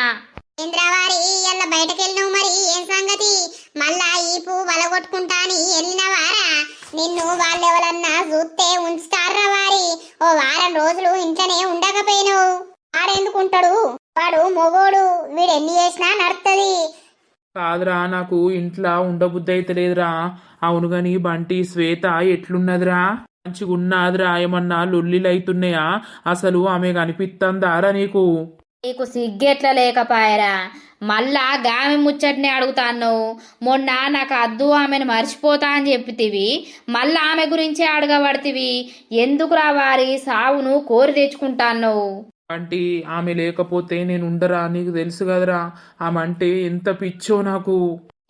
ఇంద్రవారి ఇలా బయటకెళ్ళినావు, మరి ఏం సంగతి? మళ్ళా ఈ పువ్వు వలగొట్టుకుంటా అని వెళ్ళినవారా? నిన్ను వాళ్ళెవరన్నా చూస్తే ఉంచుతారా వారి? ఓ వారం రోజులు ఇంట్లోనే ఉండకపోయినావు. వాడెందుకుంటాడు? వాడు మొగోడు, వీడు ఎన్ని చేసినా నడుతుంది.
కాదురా, నాకు ఇంట్లో ఉండబుద్ధి అయితే లేదురా. అవును గాని బంటి శ్వేత ఎట్లున్నదిరా? మంచిగున్నాదిరా? ఏమన్నా లొల్లిలు అవుతున్నాయా? అసలు ఆమె కనిపిస్తుందారా నీకు?
నీకు సిగ్గెట్లా లేకపాయరా? మళ్ళా గామె ముచ్చట్ని అడుగుతాను. మొన్న నాకు అద్దు ఆమెను మర్చిపోతా అని చెప్పితివి, మళ్ళా ఆమె గురించే అడగబడితివి. ఎందుకురా వారి సావును కోరి తెచ్చుకుంటాను?
అంటే ఆమె లేకపోతే నేను ఉండరా? నీకు తెలుసు కదరా ఆమె అంటే ఎంత పిచ్చో నాకు.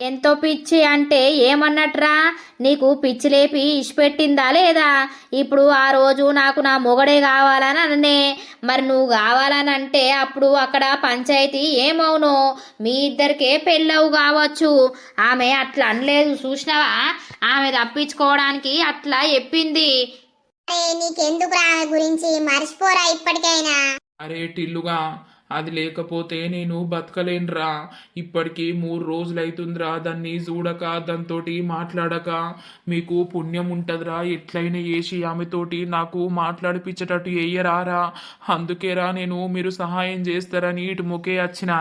ఎంతో పిచ్చి అంటే ఏమన్నట్రా? నీకు పిచ్చి లేపి ఇష్టపెట్టిందా లేదా? ఇప్పుడు ఆ రోజు నాకు నా మొగడే కావాలని అనే, మరి నువ్వు కావాలని అంటే అప్పుడు అక్కడ పంచాయతీ ఏమవును? మీ ఇద్దరికే పెళ్ళవు కావచ్చు. ఆమె అట్లా అనలేదు చూసినావా? ఆమె తప్పించుకోవడానికి అట్లా చెప్పింది.
అరే నీకెందుకు ఆమె గురించి? మర్చిపోరా ఇప్పటికైనా.
అరే టిల్లుగా, అది లేకపోతే నేను బతకలేనురా. ఇప్పటికి 3 రోజులైతుందిరా దాన్ని చూడక, దాంతోటి మాట్లాడక. మీకు పుణ్యం ఉంటదిరా, ఎట్లయినా చేసి ఆమెతోటి నాకు మాట్లాడిపించేటట్టు వేయరారా. అందుకేరా నేను మీరు సహాయం చేస్తారని ఇటు మొకే వచ్చిన.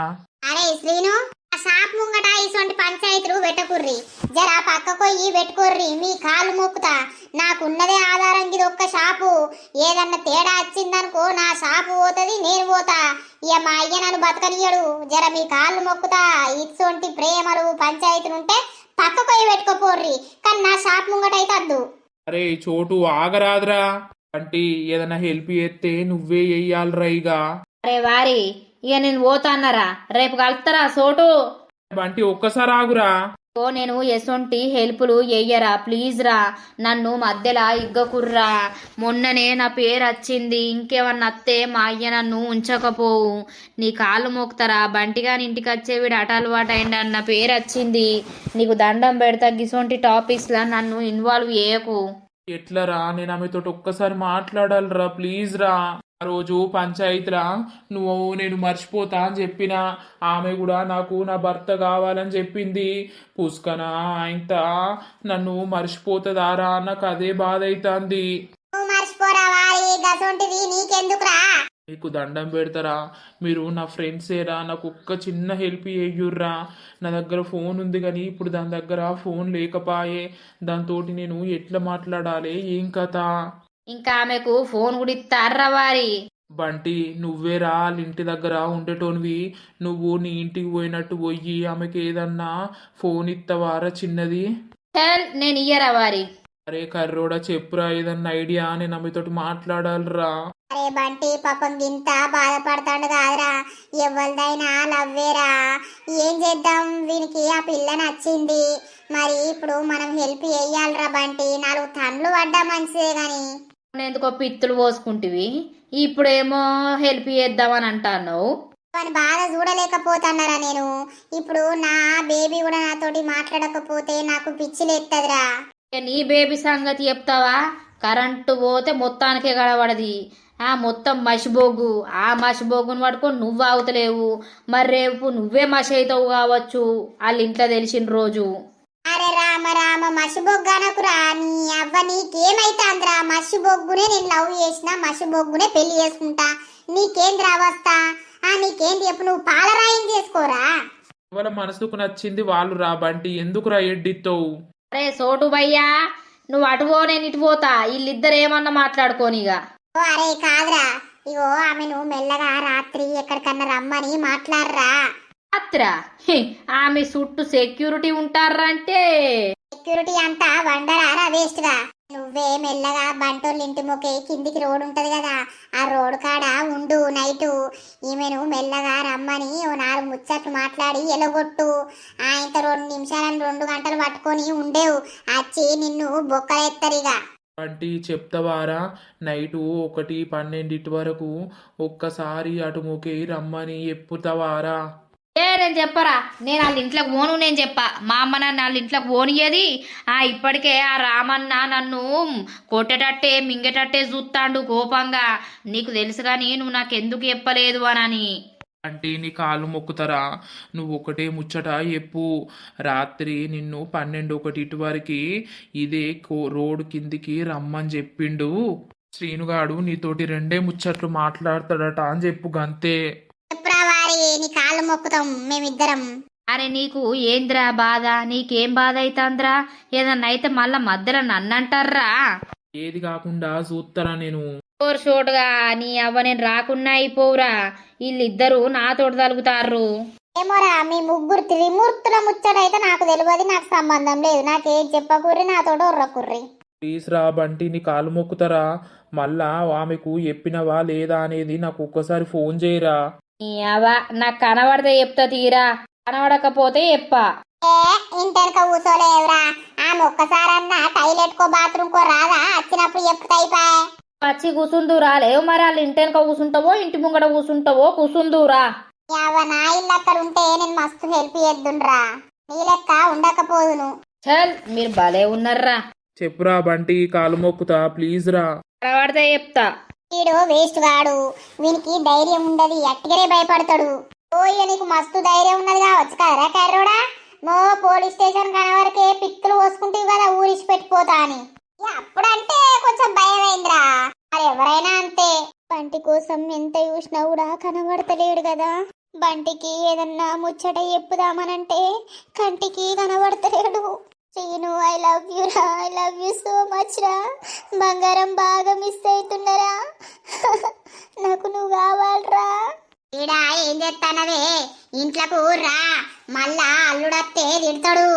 అరే శ్రీను, ఆ షాప్ ముంగట ఇటువంటి పంచాయతీలు పెట్టకుర్రి, జరా పక్కకొయ్యి పెట్టుకోర్రి. మీ కాళ్ళు మొక్కుతా, నాకున్నదే ఆధారం ఇది ఒక్క షాపు. ఏదన్నా తేడా వచ్చిందనుకో నా షాపు పోతుంది, నేను పోతా. ఇక మా అయ్య నన్ను బతకనియడు. జర మీ కాళ్ళు మొక్కుతా. ఇటువంటి ప్రేమలు పంచాయతీలు ఉంటే పక్కకొయ్యి పెట్టుకోపోర్రి, కానీ నా షాప్ ముంగట అయితే అద్దు.
అరే చోటు ఆగరాదురా. అంటే ఏదైనా హెల్ప్ చేస్తే నువ్వే చెయ్యాలిరా. ఇక
అరే వారి ఇక నేను పోతాన్నారా, రేపు కలుస్తారా సోటు?
బంటి ఒక్కసారి ఆగురా.
ఓ నేను ఎసొంటి హెల్పులు ఎయ్యరా ప్లీజ్ రా, నన్ను మధ్యలో ఇగ్గకుర్రా. మొన్ననే నా పేరు వచ్చింది, ఇంకేమన్నా అత్తే మా అయ్య నన్ను ఉంచకపోవు. నీ కాళ్ళు మోపుతారా? బంటిగాని ఇంటికి వచ్చే వీడు అటలవాటు అయింది అన్న పేరు వచ్చింది. నీకు దండం పెడతా, గిసొంటి టాపిక్స్లా నన్ను ఇన్వాల్వ్ చేయకు.
ఎట్లరా? నేను ఆమెతో ఒక్కసారి మాట్లాడాలిరా ప్లీజ్ రా. ఆ రోజు పంచాయతీలా నువ్వు నేను మర్చిపోతా అని చెప్పిన, ఆమె కూడా నాకు నా భర్త కావాలని చెప్పింది. పుష్కనా ఇంత నన్ను మర్చిపోతుందారా? నాకు అదే బాధ అవుతుంది.
నువ్వు మర్చిపోరా వారి, గసొంటిది నీకెందుకురా?
మీకు దండం పెడతారా? మీరు నా ఫ్రెండ్సేరా, నాకు ఒక్క చిన్న హెల్ప్ చేయుర్రా. నా దగ్గర ఫోన్ ఉంది కానీ ఇప్పుడు దాని దగ్గర ఫోన్ లేకపాయే. దాంతో నేను ఎట్లా మాట్లాడాలి, ఏం కథ?
ఇంకా ఆమెకు ఫోన్ కూడా ఇస్తారా వారి?
బంటి నువ్వేరా వాళ్ళ ఇంటి దగ్గర ఉండేటోనివి. నువ్వు నీ ఇంటికి పోయినట్టు పోయి ఆమెకి ఏదన్నా ఫోన్ ఇత్తవారా చిన్నది?
చల్ నేను ఇయ్యరా వారి.
అరే కర్రోడా చెప్పురా ఏదన్నా ఐడియా నేను అమ్మతోటి మాట్లాడాలిరా.
అరే బంటి పాపం గింత బాధపడతాడు కాదురా, ఎవరిదైనా లవ్వేరా. ఏం చేద్దాం, వీనికి ఆ పిల్ల నచ్చింది. మరి ఇప్పుడు మనం హెల్ప్ చేయాలిరా బంటి. 4 తన్నులు పడ్డా మంచిదే గాని
ఎందుకో పిత్తులు పోసుకుంటివి, ఇప్పుడేమో హెల్ప్ చేద్దామని అంటాను.
వాని బాధ చూడలేకపోతున్నారా నేను. ఇప్పుడు నా బేబీ కూడా నాతోటి మాట్లాడకపోతే నాకు పిచ్చి లేత్తదిరా.
నీ బేబీ సంగతి చెప్తావా? కరెంటు పోతే మొత్తానికే గడబడది. ఆ మొత్తం మసిబోగు, ఆ మసిబోగును పట్టుకొని నువ్వు ఆగుతలేవు. మరి రేపు నువ్వే మసి అవుతావు కావచ్చు వాళ్ళ ఇంట్లో తెలిసిన రోజు.
అరే రామ రామ, మసిబొగ్గనకురా. నీ అవ్వ నీకేమైతాందిరా? మసిబొగ్గునే నేను లవ్ చేసిన, మసిబొగ్గునే పెళ్లి చేసుకుంటా. నీకేంద్రా అవస్థ? నీకేంటి చెప్పు, నువ్వు పాలరాయం చేసుకోరా.
వాళ్ళ మనసుకు నచ్చింది వాళ్ళు రా బంటి, ఎందుకురా ఎడ్డిస్తావు?
అరే సోటు భయ్యా, నువ్వు అటువో నేను ఇటు పోతా, వీళ్ళిద్దరు ఏమన్నా మాట్లాడుకోనిగా.
ఓ అరే కాదురా, ఇగో ఆమెను మెల్లగా రాత్రి ఎక్కడికన్నా రమ్మని మాట్లాడరా.
రాత్రా? ఆమె చుట్టూ సెక్యూరిటీ ఉంటారంటే
సెక్యూరిటీ అంతా వండరారా వేస్ట్ గా. నువ్వే మెల్లగా బంటోళ్ళ ఇంటి మొక్కే కిందికి రోడ్ ఉంటది కదా, ఆ రోడ్ కాడ ఉండు నైటు. ఈమెను మెల్లగా రమ్మని ఓ 4 ముచ్చట్లు మాట్లాడి ఎలగొట్టు. ఇంత 2 నిమిషాలని 2 గంటలు పట్టుకొని ఉండేవు, వచ్చి నిన్ను బొక్కలెత్తరిగా.
బంటి చెప్తావారా? నైటు 1-12 వరకు ఒక్కసారి అటు ముఖే రమ్మని ఎప్పుతావారా?
నేను చెప్పరా, నేను వాళ్ళ ఇంట్లోకి పోను. నేను చెప్పా మా అమ్మ నన్ను వాళ్ళ ఇంట్లోకి పోనియది. ఇప్పటికే ఆ రామన్న నన్ను కొట్టేటట్టే మింగేటట్టే చూస్తాడు కోపంగా. నీకు తెలుసు కానీ నువ్వు నాకెందుకు చెప్పలేదు అని.
అంటే నీ కాళ్ళు మొక్కుతారా? నువ్వు ఒకటే ముచ్చట ఎప్పు. రాత్రి నిన్ను 12-1 వరకు ఇదే రోడ్డు కిందికి రమ్మని చెప్పిండు. శ్రీనుగాడు నీతోటి 2 ముచ్చట్లు మాట్లాడతాడట అని చెప్పు గంతే.
చెప్పురా వారి, నీ కాళ్ళు మొక్కుతాం మేమిద్దరం.
అరే నీకు ఏంద్రా బాధ? నీకేం బాధ అవుతుందిరా? ఏదన్నా అయితే మళ్ళా మధ్యలో నన్నంటారా?
ఏది కాకుండా చూస్తారా నేను.
షోటుగా నీ అవ్వ నేను రాకున్నా అయిపోవురా. వీళ్ళిద్దరూ నాతోటి తలుగుతారు.
ఏమోరా, మీ ముగ్గురు త్రిమూర్తుల ముచ్చటైతే నాకు తెలియదు, నాకు సంబంధం లేదు. నాకేం చెప్పకుర్రి, నాతోటి ఉర్రకుర్రి.
ప్లీజ్ రా బంటి, నీ కాలు మొక్కుతారా? మళ్ళా ఆమెకు చెప్పినవా లేదా అనేది నాకు ఒక్కసారి ఫోన్ చేయరా.
నీ అవ్వ నాకు కనబడితే చెప్తా తీరా, కనబడకపోతే చెప్పా.
ఇంటెనక కూర్చోలేవురా. ఆమె ఒక్కసారన్నా టైలెట్ కో బాత్రూమ్ కో రాదా? వచ్చినప్పుడు చెప్తా అయిపోయా.
వచ్చి కూసుందురా. లేవు మరి వాళ్ళు ఇంటెనక కూసుంటావో ఇంటి ముంగడ కూసుంటావో కూసుందురా.
నా ఇల్లు అక్కడ ఉంటే నేను మస్తు హెల్ప్ చేద్దుండ్రా. నీ లెక్క ఉండకపోదును.
చల్ మీరు భలే ఉన్నారా.
చెప్పురా బంటి, కాలు మొక్కుతా ప్లీజ్ రా.
కనబడితే చెప్తా.
వీడు వేస్ట్ గాడు, వీనికి ధైర్యం ఉండదు, అట్టిగనే భయపడతాడు. నీకు మస్తు ధైర్యం ఉన్నది కావచ్చు కదరా కర్రోడా. పోలీస్ స్టేషన్ కనవరకే పిక్కులు పోసుకుంటావు కదా ఊరిసి పెట్టిపోతా అని. అప్పుడంటే కొంచెం భయం అయిందిరా. మరి ఎవరైనా అంతే. బంటి కోసం ఎంత చూసినా కూడా కనబడతలేడు కదా. బంటికి ఏదన్నా ముచ్చట చెప్పుదామనంటే కంటికి కనబడతలేడు. శ్రీను, ఐ లవ్ యూ రా, I love you so much రా. బంగారం బాగా మిస్ అవుతున్నారా. నాకు నువ్వు కావాలరా. ఈడా ఏం చేస్తానవే, ఇంట్లోకి రా. మళ్ళా అల్లుడత్తే తిడతాడు.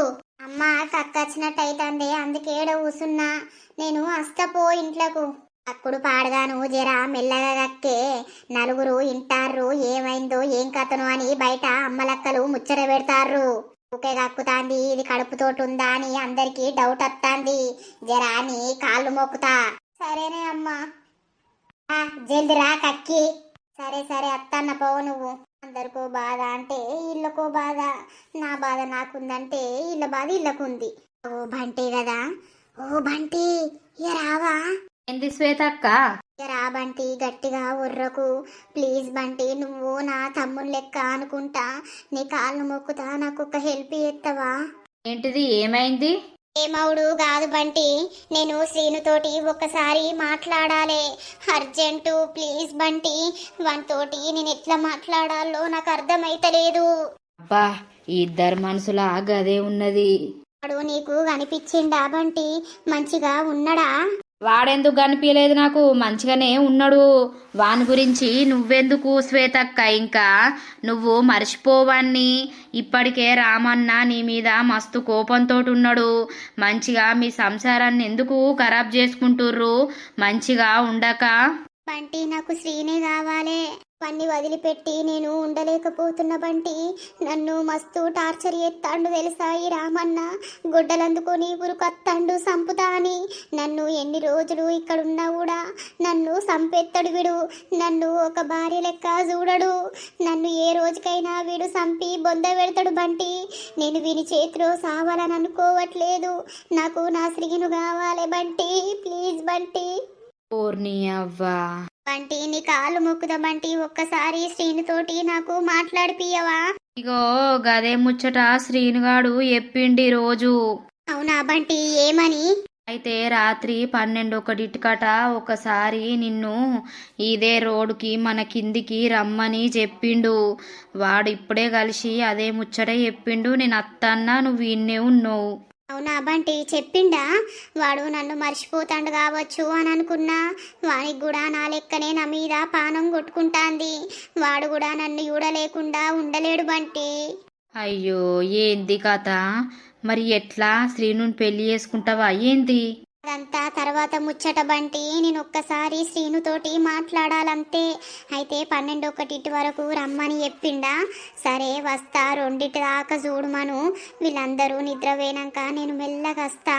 అమ్మ కక్కచ్చినట్టు అవుతుంది, అందుకేడ కూసున్నా. నేను అస్తపో ఇంట్లోకు. అప్పుడు పాడగాను జరా మెల్లగా కక్కే. నలుగురు ఇంటారు ఏమైందో ఏం కథను అని బయట అమ్మలక్కలు ముచ్చట పెడతారు. ఊకే కక్కుతాంది, ఇది కడుపుతోటి ఉందా అని అందరికి డౌట్ వస్తాంది. జరా అని కాళ్ళు మొక్కుతా. సరేనే అమ్మా, జల్దిరా కక్కి. సరే సరే అత్తన్న పోవు నువ్వు. అందరికో బాధ అంటే ఇళ్ళకో బాధ, నా బాధ నాకుందంటే ఇళ్ళ బాధ ఇళ్ళకుంది. ఓ బంటి కదా, ఓ బంటి ఇక రావా?
ఏంది శ్వేతక్క?
ఇక రా బంటి, గట్టిగా ఉర్రకు ప్లీజ్ బంటి. నువ్వు నా తమ్ముని లెక్క అనుకుంటా, నీ కాళ్ళు మొక్కుతా, నాకు ఒక హెల్ప్ చేస్తావా?
ఏంటిది, ఏమైంది?
ఏమవుడు కాదు బంటి, నేను శ్రీనుతోటి ఒక్కసారి మాట్లాడాలి అర్జెంటు. ప్లీజ్ బంటి, వానితోటి నేను ఎట్లా మాట్లాడాలో నాకు అర్థమైతలేదు.
అబ్బా, ఈ ఇద్దరు మనసుల గదే ఉన్నది.
వాడు నీకు కనిపించిండా బంటి? మంచిగా ఉన్నడా?
వాడెందుకు కనిపించలేదు నాకు, మంచిగానే ఉన్నాడు. వాని గురించి నువ్వెందుకు శ్వేతక్క, ఇంకా నువ్వు మర్చిపోవన్నీ. ఇప్పటికే రామన్న నీ మీద మస్తు కోపంతో ఉన్నాడు. మంచిగా మీ సంసారాన్ని ఎందుకు ఖరాబ్ చేసుకుంటుర్రు, మంచిగా ఉండక.
బంటి నాకు శ్రీనే కావాలే. పన్ని వదిలిపెట్టి నేను ఉండలేకపోతున్న బంటి. నన్ను మస్తు టార్చర్ చేస్తాండు తెలుసా ఈ రామన్న. గుడ్డలందుకొని ఉరుకొత్తాండు సంపుతా అని. నన్ను ఎన్ని రోజులు ఇక్కడున్నా కూడా నన్ను సంపెత్తడు వీడు. నన్ను ఒక భార్య లెక్క చూడడు. నన్ను ఏ రోజుకైనా వీడు సంపి బొంద పెడతాడు బంటి. నేను వీని చేతిలో సావాలని అనుకోవట్లేదు. నాకు నా శ్రీను కావాలి బంటి, ప్లీజ్ బంటి.
ఓర్ని అవ్వా,
బంటి నీ కాళ్ళు మొక్కుదా బంటి, ఒక్కసారి శ్రీనుతోటి నాకు మాట్లాడిపియవా?
ఇగో గదే ముచ్చట శ్రీనుగాడు చెప్పిండి రోజు.
అవునా బంటి, ఏమని?
అయితే రాత్రి 12:01 ఒకసారి నిన్ను ఇదే రోడ్డుకి మన కిందికి రమ్మని చెప్పిండు. వాడు ఇప్పుడే కలిసి అదే ముచ్చట చెప్పిండు. నేను అత్తన్నా, నువ్వు ఇన్నే ఉన్నావు.
అవునా బంటి, చెప్పిండా? వాడు నన్ను మర్చిపోతాడు కావచ్చు అని అనుకున్నా. వానికి కూడా నా లెక్కనే నా మీద పానం కొట్టుకుంటాంది. వాడు కూడా నన్ను చూడలేకుండా ఉండలేడు బంటి.
అయ్యో, ఏంది కథ? మరి ఎట్లా శ్రీను పెళ్లి చేసుకుంటావా ఏంది?
అదంతా తర్వాత ముచ్చట బంటి. నేను ఒక్కసారి శ్రీనుతోటి మాట్లాడాలంతే. అయితే 12:01 వరకు రమ్మని చెప్పిండా. సరే వస్తా, 2 దాకా చూడమను. వీళ్ళందరూ నిద్ర పోయినాక నేను మెల్లగా వస్తా.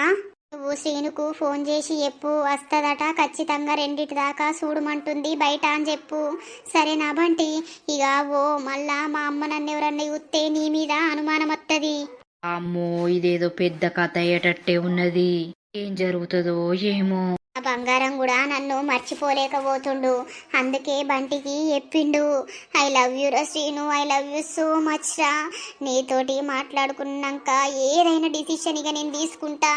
నువ్వు శ్రీనుకు ఫోన్ చేసి చెప్పు, వస్తుందట ఖచ్చితంగా 2 దాకా చూడమంటుంది బయట అని చెప్పు. సరేనా బంటి? ఇక ఓ మళ్ళా మా అమ్మ నన్ను ఎవరన్నా చూస్తే నీ మీద అనుమానం వస్తుంది.
అమ్మో, ఇదేదో పెద్ద కథ అయ్యేటట్టే ఉన్నది. ఏం జరుగుతుందో ఏమో.
ఆ బంగారం కూడా నన్ను మర్చిపోలేకపోతుండు. అందుకే బంటికి చెప్పిండు, ఐ లవ్ యూ రా Srinu, I love you so much రా. నీతోటి మాట్లాడుకున్నాక ఏదైనా డిసిషన్ ఇక నేను తీసుకుంటా.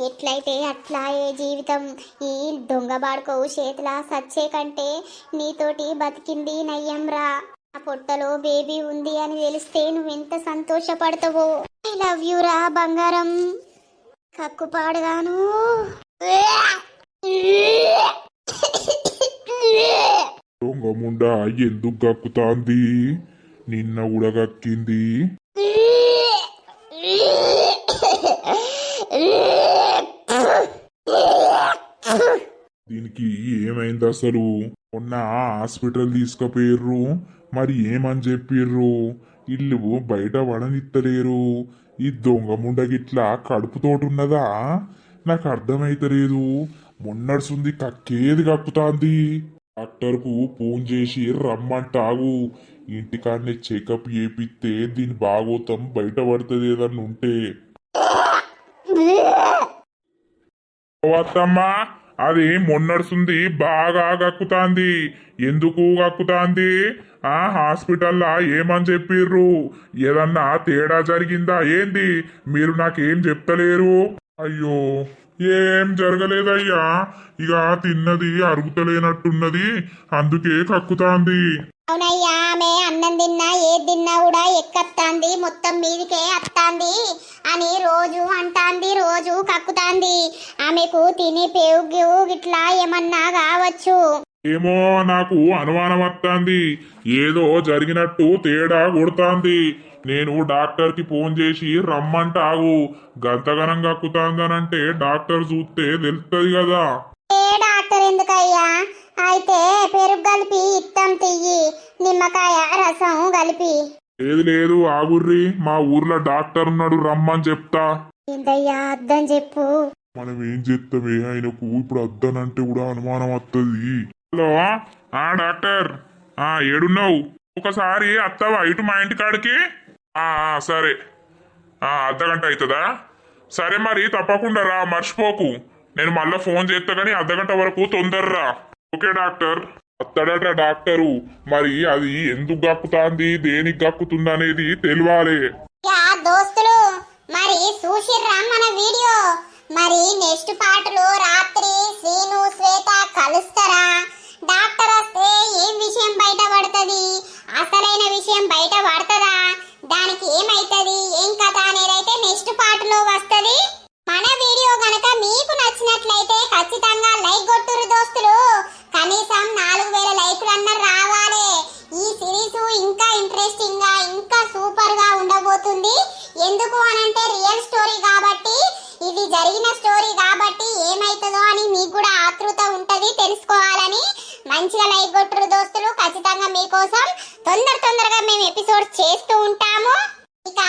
ఎట్లయితే అట్లా ఏ జీవితం. ఈ దొంగ బాడుకోవు చేతిలా సచ్చే కంటే నీతోటి బతికింది నయ్యం రా. ఆ పొట్టలో బేబీ ఉంది అని తెలిస్తే నువ్వెంత సంతోషపడతావో. ఐ లవ్ యూ రా బంగారం. కక్కుపాడుగాను.
దొంగ ముండా ఎందుకు గక్కుతాంది? నిన్న కూడా గక్కింది. దీనికి ఏమైంది అసలు? మొన్న హాస్పిటల్ తీసుకుపోయిర్రు, మరి ఏమని చెప్పిర్రు? ఇల్లు బయట పడనిత్తలేరు. ఈ దొంగ ముండగిట్లా కడుపుతోటున్నదా? నాకు అర్థమైతలేదు. మొన్నడుసుంది కక్కేది కక్కుతాంది. డాక్టర్కు ఫోన్ చేసి రమ్మంటాగు. ఇంటికాడనే చెకప్ చేపిస్తే దీని బాగోతం బయటపడుతుంది ఏదన్నా ఉంటే. వద్దమ్మా, అది మొన్నడుసుంది బాగా గక్కుతాంది. ఎందుకు గక్కుతాంది? హాస్పిటల్లా ఏమని చెప్పిర్రు? ఏదన్నా తేడా జరిగిందా ఏంది? మీరు నాకేం చెప్తలేరు. అయ్యో, ఏం జరగలేదయ్యా. ఇక తిన్నది అరుగుతలేనట్టున్నది, అందుకే కక్కుతాంది.
అవునయ్యా, ఆమె అన్నం తిన్నా ఏది తిన్నా కూడా ఎక్కత్తాంది, మొత్తం మీదికే అత్తాంది అని రోజు అంటాంది, రోజు కక్కుతాంది. ఆమెకు తిని పేగు గిట్లా ఏమన్నా కావచ్చు.
ఏమో, నాకు అనుమానం వస్తాంది. ఏదో జరిగినట్టు తేడా కొడుతాంది. నేను డాక్టర్కి ఫోన్ చేసి రమ్మంటాగు. గంతగనం కక్కుతాందనంటే డాక్టర్ చూస్తే తెలుస్తుంది కదా.
ఏ డాక్టర్ ఎందుకయ్యా? అయితే పెరుగు కలిపి ఇత్తం తియ్యి, నిమ్మకాయ రసం కలిపి.
లేదు లేదు, ఆగుర్రి, మా ఊర్లో డాక్టర్ ఉన్నాడు, రమ్మని చెప్తా.
ఏంటయ్యా అర్థం చెప్పు.
మనం ఏం చేస్తామే, ఆయనకు ఇప్పుడు అద్దనంటే కూడా అనుమానం వస్తుంది. హలో, డాక్టర్, ఏడున్నావు? ఒకసారి అత్తవా ఇటు మా ఇంటికాడికి? సరే, అర్ధగంట అవుతుందా? సరే మరి తప్పకుండా రా, మర్చిపోకు. నేను మళ్ళీ ఫోన్ చేస్తా కానీ అర్ధగంట వరకు తొందరరా. Okay doctor. అత్తడట డాక్టరు, మరి అది ఎందుకు గక్కుతాంది, దేనికి గక్కుతుంది అనేది తెలియాలి.
దోస్తులు మరి చూసిర్రా మన వీడియో? మరి నెక్స్ట్ పాటలో రాత్రి శ్రీను శ్వేత కలుస్తారా? డాక్టర్ వస్తే ఏం విషయం బయట పడుతుంది? అసలైన విషయం బయట పడుతుందా? దానికి ఏమైతుంది, ఏం కథ అనేదైతే నెక్స్ట్ పాటలో వస్తుంది. మన వీడియో గనక మీకు నచ్చినట్లయితే ఖచ్చితంగా లైక్ ఇంకా ఇంట్రెస్టింగ్ గా ఇంకా సూపర్ గా ఉండబోతుంది. ఎందుకు అనంటే రియల్ స్టోరీ కాబట్టి, ఇది జరిగిన స్టోరీ కాబట్టి ఏమైతుందో అని మీకు కూడా ఆతృత ఉంటది తెలుసుకోవాలని. మంచిగా లైక్ కొట్టురు దోస్తులు, ఖచ్చితంగా మీకోసం తొందరగా మేము ఎపిసోడ్ చేస్తూ ఉంటాము. ఇక